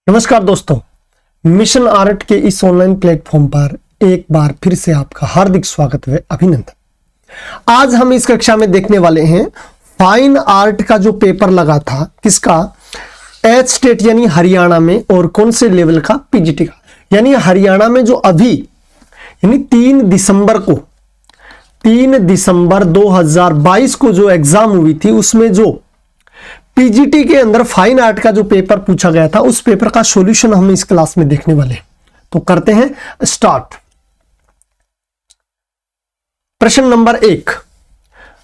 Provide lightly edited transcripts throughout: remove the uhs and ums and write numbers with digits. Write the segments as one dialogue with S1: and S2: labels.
S1: नमस्कार दोस्तों, mission art के इस ऑनलाइन प्लेटफॉर्म पर एक बार फिर से आपका हार्दिक स्वागत है, अभिनंदन। आज हम इस कक्षा में देखने वाले हैं फाइन आर्ट का जो पेपर लगा था, किसका, एच स्टेट यानी हरियाणा में, और कौन से लेवल का, पीजीटी का। यानी हरियाणा में जो अभी यानी 3 दिसंबर 2022 को जो एग्जाम हुई थी, उसमें जो पीजीटी के अंदर फाइन आर्ट का जो पेपर पूछा गया था, उस पेपर का सॉल्यूशन हम इस क्लास में देखने वाले हैं। तो करते हैं स्टार्ट। प्रश्न नंबर 1,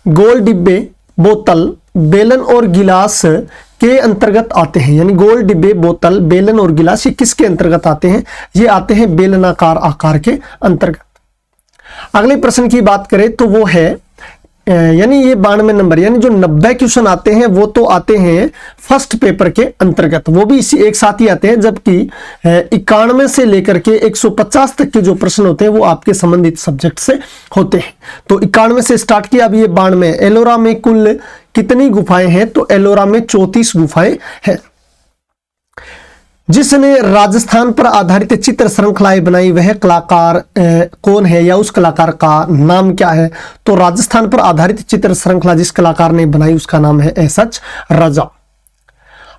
S1: गोल डिब्बे, बोतल, बेलन और गिलास के अंतर्गत आते हैं। यानी गोल डिब्बे, बोतल, बेलन और गिलास ये किसके अंतर्गत आते हैं? ये आते हैं बेलनाकार आकार के अंतर्गत। अगले प्रश्न की बात करें तो वो है यानी ये 92 नंबर, यानी जो 90 क्वेश्चन आते हैं वो तो आते हैं फर्स्ट पेपर के अंतर्गत, वो भी इसी एक साथ ही आते हैं। जबकि 91 से लेकर के 150 तक के जो प्रश्न होते हैं वो आपके संबंधित सब्जेक्ट से होते हैं। तो 91 से स्टार्ट किया, अब ये 92। एलोरा में कुल कितनी गुफाएं हैं? तो एलोरा में 34 गुफाएं हैं। जिसने राजस्थान पर आधारित चित्र श्रृंखलाएं बनाई वह कलाकार कौन है, या उस कलाकार का नाम क्या है? तो राजस्थान पर आधारित चित्र श्रृंखला जिस कलाकार ने बनाई उसका नाम है एसएच राजा।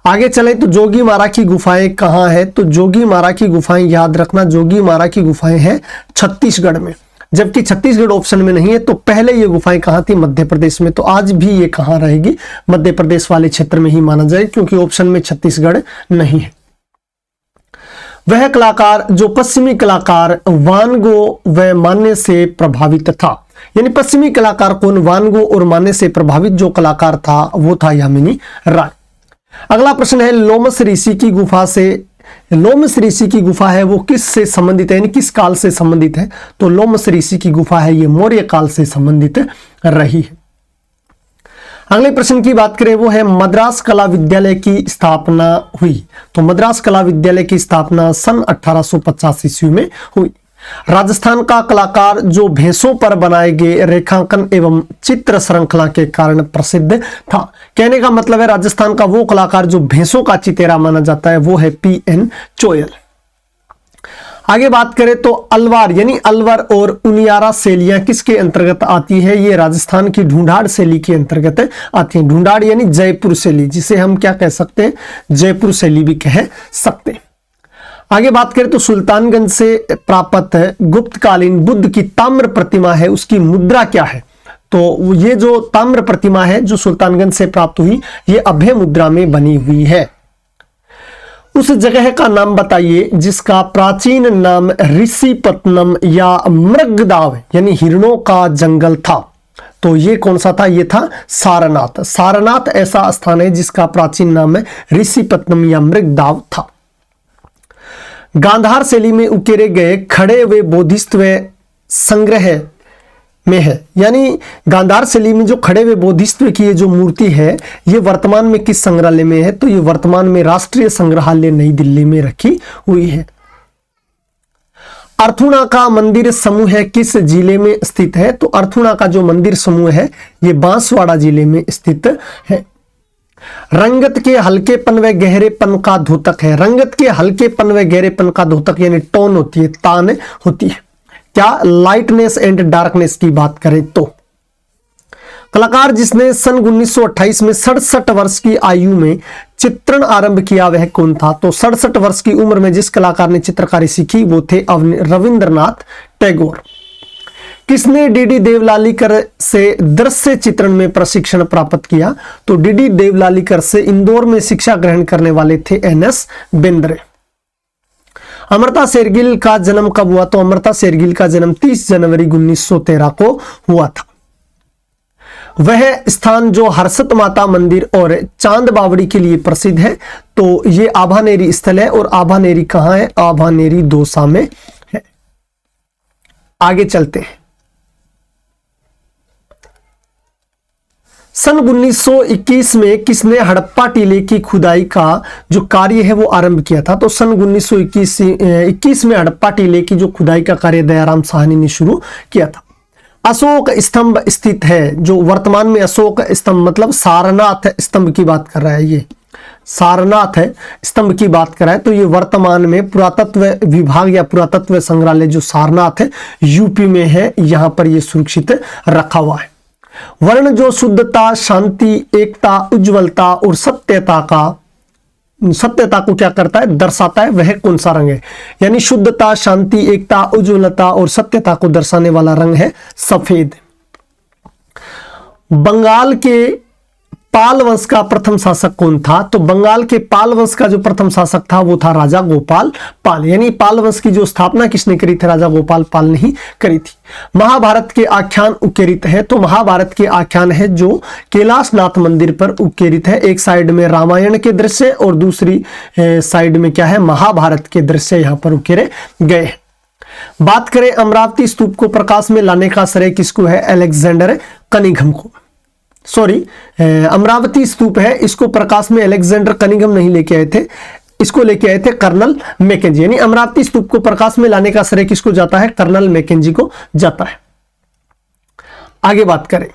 S1: आगे चले तो जोगी मारा की गुफाएं कहाँ है? तो जोगी मारा की गुफाएं याद रखना, जोगी मारा की गुफाएं हैं छत्तीसगढ़ में। जबकि छत्तीसगढ़ ऑप्शन में नहीं है, तो पहले ये गुफाएं कहाँ थी? मध्य प्रदेश में। तो आज भी ये कहाँ रहेगी? मध्य प्रदेश वाले क्षेत्र में ही माना जाए, क्योंकि ऑप्शन में छत्तीसगढ़ नहीं है। वह कलाकार जो पश्चिमी कलाकार वान गो व मान्य से प्रभावित था। यानी पश्चिमी कलाकार कौन? वान गो और मान्य से प्रभावित जो कलाकार था वो था यामिनी राय। अगला प्रश्न है लोमस ऋषि की गुफा से, लोमस ऋषि की गुफा है वो किस से संबंधित है, यानी किस काल से संबंधित है? तो लोमस ऋषि की गुफा है ये मौर्य काल से संबंधित रही है। अगले प्रश्न की बात करें वो है मद्रास कला विद्यालय की स्थापना हुई। तो मद्रास कला विद्यालय की स्थापना सन 1850 ईस्वी में हुई। राजस्थान का कलाकार जो भैंसों पर बनाए गए रेखांकन एवं चित्र श्रृंखला के कारण प्रसिद्ध था। कहने का मतलब है राजस्थान का वो कलाकार जो भैंसों का चितेरा माना जाता है वो है पीएन चोयल। आगे बात करें तो अलवार यानी अलवर और उनियारा शैलियां किसके अंतर्गत आती है? ये राजस्थान की ढूंढाड़ शैली के अंतर्गत आती है। ढूंढाड़ यानी जयपुर शैली, जिसे हम क्या कह सकते हैं? जयपुर शैली भी कह सकते हैं। आगे बात करें तो सुल्तानगंज से प्राप्त गुप्तकालीन बुद्ध की ताम्र प्रतिमा है, उसकी मुद्रा क्या है? तो ये जो ताम्र प्रतिमा है जो सुल्तानगंज से प्राप्त हुई, ये अभय मुद्रा में बनी हुई है। उस जगह का नाम बताइए जिसका प्राचीन नाम ऋषिपत्नम या मृगदाव यानी हिरणों का जंगल था। तो ये कौन सा था? ये था सारनाथ। सारनाथ ऐसा स्थान है जिसका प्राचीन नाम है ऋषिपत्नम या मृगदाव था। गांधार शैली में उकेरे गए खड़े हुए बोधिसत्व संग्रह में है। यानी गांधार शैली में जो खड़े हुए बोधिसत्व की ये जो मूर्ति है ये वर्तमान में किस संग्रहालय में है? तो ये वर्तमान में राष्ट्रीय संग्रहालय नई दिल्ली में रखी हुई है। अर्थुणा का मंदिर समूह है किस जिले में स्थित है? तो अर्थुणा का जो मंदिर समूह है ये बांसवाड़ा जिले में स्थित है। रंगत के हल्केपन व गहरेपन का द्योतक है। रंगत के हल्केपन व गहरेपन का द्योतक यानी टोन होती है, तान होती है। क्या लाइटनेस एंड डार्कनेस की बात करें तो कलाकार जिसने सन 1928 में 67 वर्ष की आयु में चित्रण आरंभ किया वह कौन था? तो 67 वर्ष की उम्र में जिस कलाकार ने चित्रकारी सीखी वो थे रविंद्रनाथ टैगोर। किसने डीडी देवलालीकर से दृश्य चित्रण में प्रशिक्षण प्राप्त किया? तो डीडी देवलालीकर से इंदौर में शिक्षा ग्रहण करने वाले थे एनएस बेंद्रे। अमृता शेरगिल का जन्म कब हुआ? तो अमृता शेरगिल का जन्म 30 जनवरी 1913 को हुआ था। वह स्थान जो हर्षत माता मंदिर और चांद बावड़ी के लिए प्रसिद्ध है, तो ये आभानेरी स्थल है। और आभानेरी कहाँ है? आभानेरी दौसा में है। आगे चलते हैं। सन 1921 में किसने हड़प्पा टीले की खुदाई का जो कार्य है वो आरंभ किया था? तो सन 1921 में हड़प्पा टीले की जो खुदाई का कार्य दयाराम साहनी ने शुरू किया था। अशोक स्तंभ स्थित है, जो वर्तमान में अशोक स्तंभ मतलब सारनाथ स्तंभ की बात कर रहा है ये, सारनाथ है स्तंभ की बात कराए तो ये वर्तमान में पुरातत्व विभाग या पुरातत्व संग्रहालय जो सारनाथ है यूपी में है, यहां पर ये सुरक्षित रखा हुआ है। वर्ण जो शुद्धता, शांति, एकता, उज्ज्वलता और सत्यता को क्या करता है, दर्शाता है, वह कौन सा रंग है? यानी शुद्धता, शांति, एकता, उज्ज्वलता और सत्यता को दर्शाने वाला रंग है सफेद। बंगाल के पाल वंश का प्रथम शासक कौन था? तो बंगाल के पाल वंश का जो प्रथम शासक था वो था राजा गोपाल पाल। यानी पाल वंश की जो स्थापना किसने करी थी? राजा गोपाल पाल ने ही करी थी। महाभारत के आख्यान उकेरित है, तो महाभारत के आख्यान है जो कैलाशनाथ मंदिर पर उकेरित है। एक साइड में रामायण के दृश्य और दूसरी साइड में क्या है, महाभारत के दृश्य यहाँ पर उकेरे गए। बात करें अमरावती स्तूप को प्रकाश में लाने का श्रेय किसको है? अलेक्जेंडर कनिंघम को। अमरावती स्तूप है, इसको प्रकाश में अलेक्जेंडर कनिंघम नहीं लेके आए थे, इसको लेके आए थे कर्नल मैकेंजी। यानी अमरावती स्तूप को प्रकाश में लाने का श्रेय किसको जाता है? कर्नल मैकेंजी को जाता है। आगे बात करें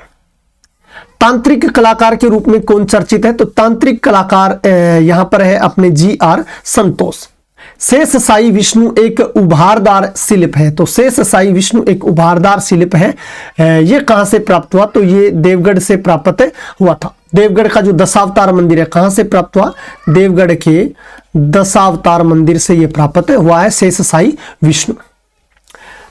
S1: तांत्रिक कलाकार के रूप में कौन चर्चित है? तो तांत्रिक कलाकार यहां पर है अपने GR संतोष। शेष साई विष्णु एक उभारदार शिल्प है, तो शेष साई विष्णु एक उभारदार शिल्प है। ये कहां से प्राप्त हुआ? तो ये देवगढ़ से प्राप्त हुआ था। देवगढ़ का जो दशावतार मंदिर है कहां से प्राप्त हुआ? देवगढ़ के दशावतार मंदिर से ये प्राप्त हुआ है शेष साई विष्णु।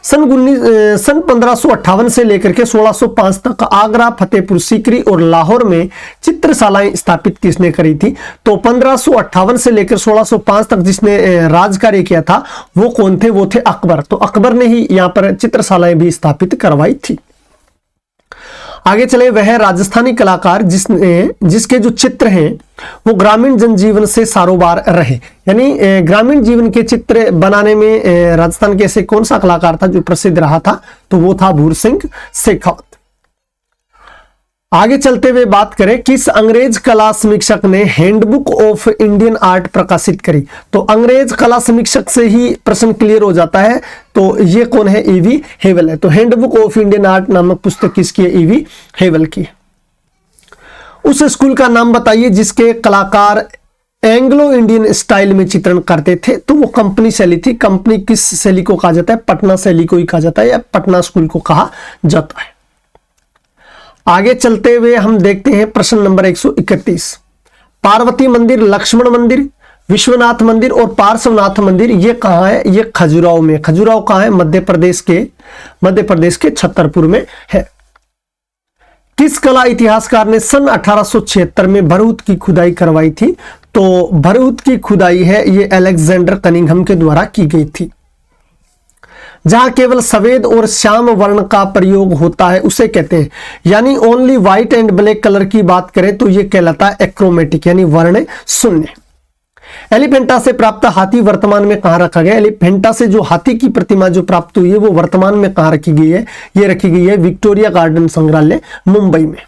S1: सन 1558 से लेकर के 1605 तक आगरा, फतेहपुर सीकरी और लाहौर में चित्रशालाएं स्थापित किसने करी थी? तो 1558 से लेकर 1605 तक जिसने राज कार्य किया था वो कौन थे? वो थे अकबर। तो अकबर ने ही यहाँ पर चित्रशालाएं भी स्थापित करवाई थी। आगे चले, वह राजस्थानी कलाकार जिसके जो चित्र हैं वो ग्रामीण जनजीवन से सारोबार रहे। यानी ग्रामीण जीवन के चित्र बनाने में राजस्थान के ऐसे कौन सा कलाकार था जो प्रसिद्ध रहा था? तो वो था भूर सिंह शेखावत। आगे चलते हुए बात करें किस अंग्रेज कला समीक्षक ने हैंडबुक ऑफ इंडियन आर्ट प्रकाशित करी? तो अंग्रेज कला समीक्षक से ही प्रश्न क्लियर हो जाता है। तो ये कौन है? E.V. हेवल है। तो हैंडबुक ऑफ इंडियन आर्ट नामक पुस्तक किसकी है? E.V. हेवल की। उस स्कूल का नाम बताइए जिसके कलाकार एंग्लो इंडियन स्टाइल में चित्रण करते थे। तो वो कंपनी शैली थी। कंपनी किस शैली को कहा जाता है? पटना शैली को ही कहा जाता है या पटना स्कूल को कहा जाता है। आगे चलते हुए हम देखते हैं प्रश्न नंबर 131। पार्वती मंदिर, लक्ष्मण मंदिर, विश्वनाथ मंदिर और पार्श्वनाथ मंदिर ये कहाँ है? ये खजुराहो में। खजुराहो कहाँ है? मध्य प्रदेश के छतरपुर में है। किस कला इतिहासकार ने सन 1876 में भरहुत की खुदाई करवाई थी? तो भरहुत की खुदाई है ये अलेक्जेंडर कनिंघम के द्वारा की गई थी। जहां केवल सफेद और श्याम वर्ण का प्रयोग होता है उसे कहते हैं, यानी only white and black colour की बात करें तो ये कहलाता है एक्रोमेटिक, यानी वर्ण शून्य। एलिफेंटा से प्राप्त हाथी वर्तमान में कहां रखा गया? एलिफेंटा से जो हाथी की प्रतिमा जो प्राप्त हुई है वो वर्तमान में कहां रखी गई है? ये रखी गई है विक्टोरिया गार्डन संग्रहालय मुंबई में।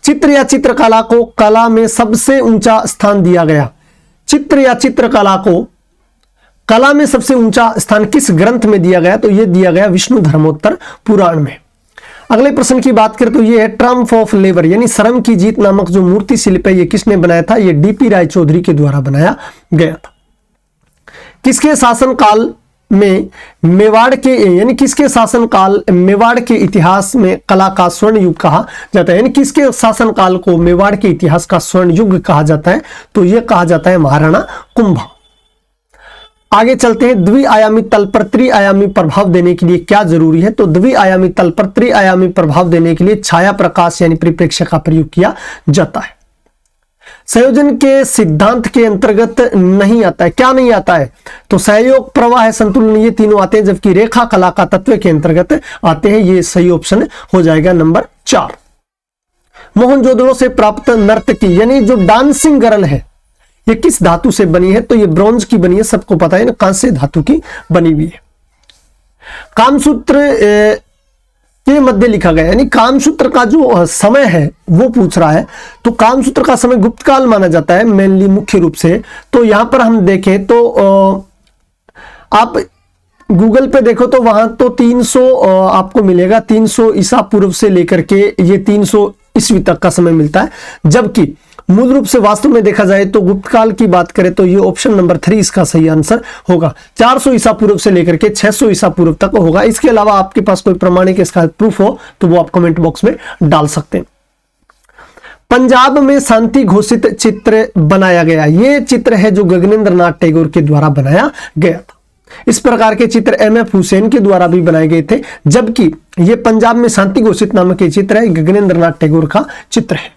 S1: चित्र या चित्रकला को कला में सबसे ऊंचा स्थान दिया गया। चित्र या चित्रकला को कला में सबसे ऊंचा स्थान किस ग्रंथ में दिया गया? तो यह दिया गया विष्णु धर्मोत्तर पुराण में। अगले प्रश्न की बात करें तो यह है ट्रम्फ ऑफ लेबर यानी श्रम की जीत नामक जो मूर्ति शिल्प है ये किसने बनाया था? ये DP राय चौधरी के द्वारा बनाया गया था। किसके शासनकाल में मेवाड़ के यानी किसके शासनकाल मेवाड़ के इतिहास में कला का स्वर्ण युग कहा जाता है? यानी किसके शासनकाल को मेवाड़ के इतिहास का स्वर्ण युग कहा जाता है? तो यह कहा जाता है महाराणा कुंभा। आगे चलते हैं, द्विआयामी तल पर त्रिआयामी प्रभाव देने के लिए क्या जरूरी है? तो द्विआयामी तल पर त्रिआयामी प्रभाव देने के लिए छाया प्रकाश यानी परिप्रेक्ष्य का प्रयोग किया जाता है। संयोजन के सिद्धांत के अंतर्गत नहीं आता है। क्या नहीं आता है? तो सहयोग, प्रवाह, संतुलन ये तीनों आते हैं, जबकि रेखा कला का तत्व के अंतर्गत आते हैं। ये सही ऑप्शन हो जाएगा नंबर 4। मोहनजोदड़ो से प्राप्त नर्तकी यानी जो डांसिंग गर्ल है ये किस धातु से बनी है? तो ये ब्रॉन्ज की बनी है, सबको पता है ना, कांस्य धातु की बनी हुई है। कामसूत्र के मध्य लिखा गया यानी कामसूत्र का जो समय है वो पूछ रहा है। तो कामसूत्र का समय गुप्त काल माना जाता है मेनली मुख्य रूप से। तो यहां पर हम देखें तो आप गूगल पे देखो तो वहां तो 300 आपको मिलेगा, 300 ईसा पूर्व से लेकर के ये 300 ईस्वी तक का समय मिलता है। जबकि मूल रूप से वास्तव में देखा जाए तो गुप्त काल की बात करें तो ये ऑप्शन नंबर 3 इसका सही आंसर होगा। 400 ईसा पूर्व से लेकर के 600 ईसा पूर्व तक होगा। इसके अलावा आपके पास कोई प्रमाणिक इसका प्रूफ हो तो वो आप कमेंट बॉक्स में डाल सकते हैं। पंजाब में शांति घोषित चित्र बनाया गया, ये चित्र है जो गगनेंद्र नाथ टैगोर के द्वारा बनाया गया था। इस प्रकार के चित्र एमएफ हुसैन के द्वारा भी बनाए गए थे, जबकि ये पंजाब में शांति घोषित नामक ये चित्र है गगनेंद्र नाथ टैगोर का चित्र है।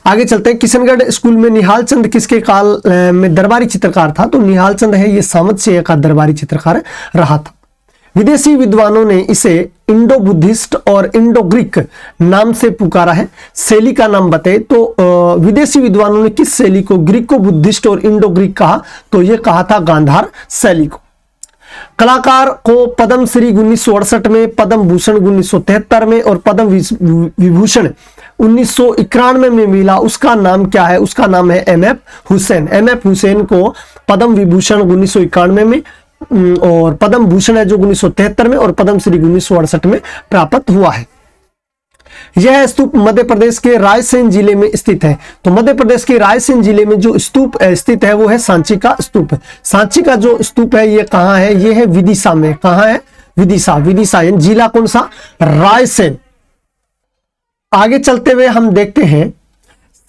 S1: आगे चलते हैं। किशनगढ़ स्कूल में निहाल चंद किसके काल में दरबारी चित्रकार था? तो निहाल चंद है ये सामंत सिंह का दरबारी चित्रकार रहा था। विदेशी विद्वानों ने इसे इंडो बुद्धिस्ट और इंडो ग्रीक नाम से पुकारा है। शैली का नाम बताए तो विदेशी विद्वानों ने किस शैली को ग्रीको बुद्धिस्ट और इंडो ग्रीक कहा? तो यह कहा था गांधार शैली को। कलाकार को पद्म श्री 1968 में, पद्म भूषण 1973 में और पद्म विभूषण 1991 में मिला, उसका नाम क्या है? उसका नाम है एमएफ हुसैन। एमएफ हुसैन को पद्म विभूषण 1991 में और पद्म भूषण है जो 1973 में और पद्म श्री 1968 में प्राप्त हुआ है। यह स्तूप मध्य प्रदेश के रायसेन जिले में स्थित है। तो मध्य प्रदेश के रायसेन जिले में जो स्तूप स्थित है वो है सांची का स्तूप। सांची का जो स्तूप है ये कहाँ है? ये है विदिशा में। कहाँ है? विदिशा। विदिशा यानी जिला कौन सा? रायसेन। आगे चलते हुए हम देखते हैं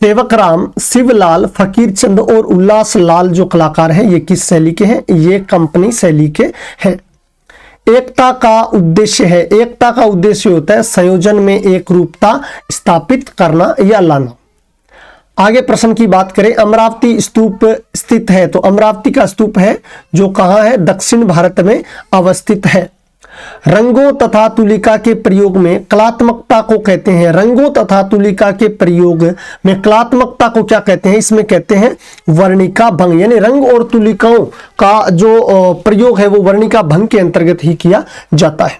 S1: सेवक राम, शिवलाल, फकीर चंद और उल्लास लाल जो कलाकार हैं ये किस शैली के हैं? ये कंपनी शैली के हैं। एकता का उद्देश्य है, एकता का उद्देश्य होता है संयोजन में एक रूपता स्थापित करना या लाना। आगे प्रश्न की बात करें, अमरावती स्तूप स्थित है। तो अमरावती का स्तूप है जो कहाँ है? दक्षिण भारत में अवस्थित है। रंगों तथा तुलिका के प्रयोग में कलात्मकता को कहते हैं। रंगों तथा तुलिका के प्रयोग में कलात्मकता को क्या कहते हैं? इसमें कहते हैं वर्णिका भंग। यानी रंग और तुलिकाओं का जो प्रयोग है वो वर्णिका भंग के अंतर्गत ही किया जाता है।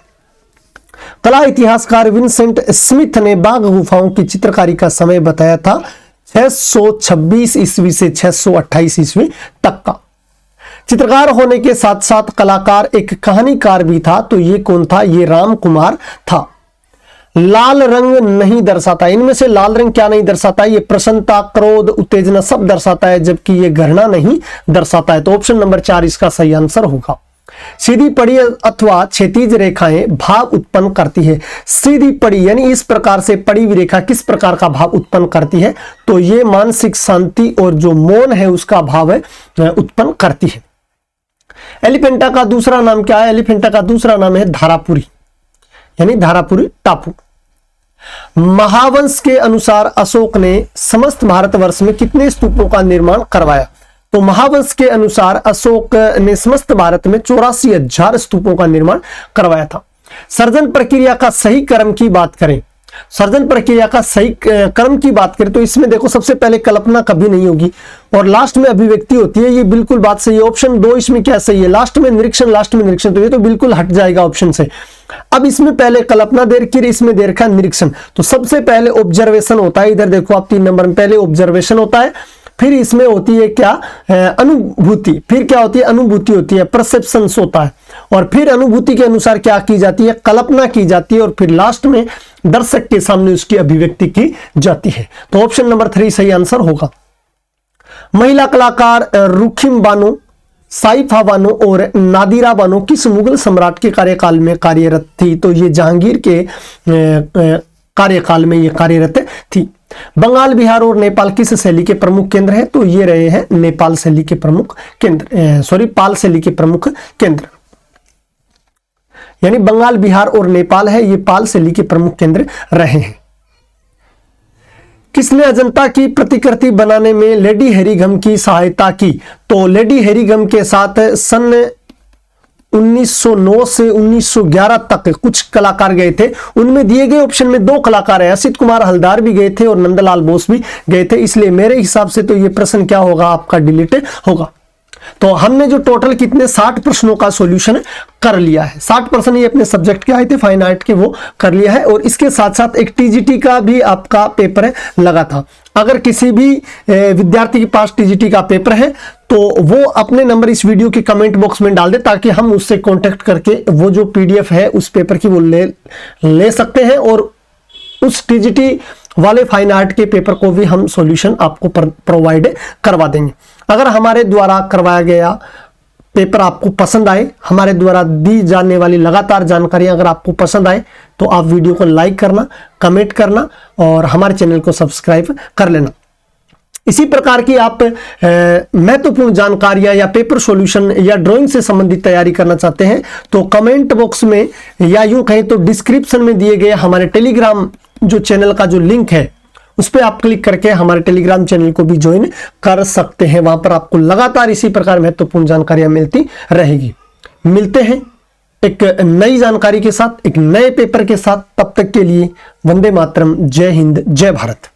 S1: कला इतिहासकार विंसेंट स्मिथ ने बाघ गुफाओं की चित्रकारी का समय बताया था 626 ईस्वी से 628 ईस्वी तक का। चित्रकार होने के साथ साथ कलाकार एक कहानीकार भी था। तो ये कौन था? ये राम कुमार था। लाल रंग नहीं दर्शाता, इनमें से लाल रंग क्या नहीं दर्शाता? ये प्रसन्नता, क्रोध, उत्तेजना सब दर्शाता है, जबकि ये घृणा नहीं दर्शाता है। तो ऑप्शन नंबर 4 इसका सही आंसर होगा। सीधी पड़ी अथवा क्षैतिज रेखाएं भाव उत्पन्न करती है। सीधी पड़ी यानी इस प्रकार से पड़ी हुई रेखा किस प्रकार का भाव उत्पन्न करती है? तो ये मानसिक शांति और जो मौन है उसका भाव उत्पन्न करती है। एलिफेंटा का दूसरा नाम क्या है? एलिफेंटा का दूसरा नाम है धारापुरी, यानी धारापुरी टापू। महावंश के अनुसार अशोक ने समस्त भारतवर्ष में कितने स्तूपों का निर्माण करवाया? तो महावंश के अनुसार अशोक ने समस्त भारत में 84,000 स्तूपों का निर्माण करवाया था। सर्जन प्रक्रिया का सही क्रम की बात करें, सर्जन प्रक्रिया का सही क्रम की बात करें तो इसमें देखो सबसे पहले कल्पना कभी नहीं होगी और लास्ट में अभिव्यक्ति होती है। ये बिल्कुल बात सही है। ऑप्शन 2 इसमें क्या सही है? लास्ट में निरीक्षण, लास्ट में निरीक्षण, तो ये तो बिल्कुल हट जाएगा ऑप्शन से। अब इसमें पहले कल्पना दे रखी है, इसमें दे रखा निरीक्षण। तो सबसे पहले ऑब्जर्वेशन होता है। इधर देखो आप 3 नंबर में पहले ऑब्जर्वेशन होता है, फिर इसमें होती है क्या? अनुभूति। फिर क्या होती है? अनुभूति होती है, परसेप्शंस होता है, और फिर अनुभूति के अनुसार क्या की जाती है? कल्पना की जाती है, और फिर लास्ट में दर्शक के सामने उसकी अभिव्यक्ति की जाती है। तो ऑप्शन नंबर 3 सही आंसर होगा। महिला कलाकार रुखिम बानो, साइफा बानो और नादिरा बानो किस मुगल सम्राट के कार्यकाल में कार्यरत थी? तो ये जहांगीर के कार्यकाल में ये कार्यरत थी। बंगाल, बिहार और नेपाल किस शैली के प्रमुख केंद्र हैं? तो ये रहे हैं नेपाल शैली के प्रमुख केंद्र, पाल शैली के प्रमुख केंद्र। यानी बंगाल, बिहार और नेपाल है ये पाल शैली के प्रमुख केंद्र रहे हैं। किसने अजंता की प्रतिकृति बनाने में लेडी हैरिगम की सहायता की? तो लेडी हैरिगम के साथ सन 1909 से 1911 तक कुछ कलाकार गए थे। उनमें दिए गए ऑप्शन में 2 कलाकार है, असित कुमार हलदार भी गए थे और नंदलाल बोस भी गए थे। इसलिए मेरे हिसाब से तो ये प्रश्न क्या होगा? आपका डिलीट होगा। तो हमने जो टोटल कितने 60 प्रश्नों का सॉल्यूशन कर लिया है। 60 प्रश्न ये अपने सब्जेक्ट के आए थे फाइन आर्ट के, वो कर लिया है। और इसके साथ साथ एक टीजीटी का भी आपका पेपर लगा था। अगर किसी भी विद्यार्थी के पास टीजीटी का पेपर है तो वो अपने नंबर इस वीडियो के कमेंट बॉक्स में डाल दे, ताकि हम उससे कांटेक्ट करके वो जो पीडीएफ है उस पेपर की वो ले सकते हैं और उस टीजीटी वाले फाइन आर्ट के पेपर को भी हम सॉल्यूशन आपको प्रोवाइड करवा देंगे। अगर हमारे द्वारा करवाया गया पेपर आपको पसंद आए, हमारे द्वारा दी जाने वाली लगातार जानकारियां अगर आपको पसंद आए, तो आप वीडियो को लाइक करना, कमेंट करना और हमारे चैनल को सब्सक्राइब कर लेना। इसी प्रकार की आप महत्वपूर्ण जानकारियां या पेपर सॉल्यूशन या ड्राइंग से संबंधित तैयारी करना चाहते हैं, तो कमेंट बॉक्स में या यूं कहें तो डिस्क्रिप्शन में दिए गए हमारे टेलीग्राम जो चैनल का जो लिंक है, उस पर आप क्लिक करके हमारे टेलीग्राम चैनल को भी ज्वाइन कर सकते हैं। वहां पर आपको लगातार इसी प्रकार महत्वपूर्ण जानकारियां मिलती रहेगी। मिलते हैं एक नई जानकारी के साथ, एक नए पेपर के साथ। तब तक के लिए वंदे मातरम, जय हिंद, जय भारत।